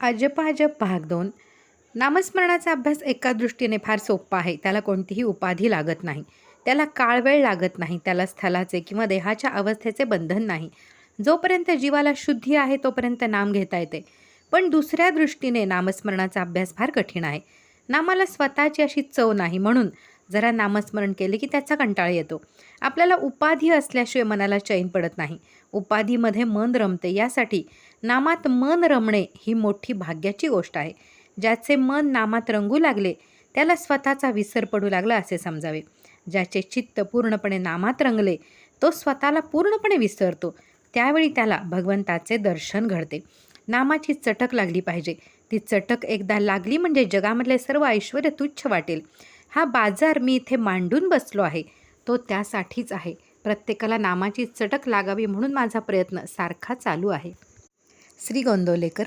अजपाजप भाग 2. नामस्मरणाचा अभ्यास एका दृष्टीने फार सोपा आहे. त्याला कोणतीही उपाधी लागत नाही. त्याला काळवेळ लागत नाही. त्याला स्थलाचे किंवा देहाच्या अवस्थेचे बंधन नाही. जोपर्यंत जीवाला शुद्धी आहे तोपर्यंत नाम घेता येते. पण दुसऱ्या दृष्टीने नामस्मरणाचा अभ्यास फार कठीण आहे. नामाला स्वतःची अशी चव नाही, म्हणून जरा नामस्मरण केले की त्याचा कंटाळा येतो. आपल्याला उपाधी असल्याशिवाय मनाला चैन पडत नाही. उपाधीमध्ये मन रमते. यासाठी नामात मन रमणे ही मोठी भाग्याची गोष्ट आहे. ज्याचे मन नामात रंगू लागले त्याला स्वतःचा विसर पडू लागला असे समजावे. ज्याचे चित्त पूर्णपणे नामात रंगले तो स्वतःला पूर्णपणे विसरतो. त्यावेळी त्याला भगवंताचे दर्शन घडते. नामाची चटक लागली पाहिजे. ती चटक एकदा लागली म्हणजे जगामधले सर्व ऐश्वर तुच्छ वाटेल. हा बाजार मी इथे मांडून बसलो आहे तो त्यासाठीच आहे. प्रत्येकाला नामाची चटक लागावी म्हणून माझा प्रयत्न सारखा चालू आहे. श्री गोंदवलेकर.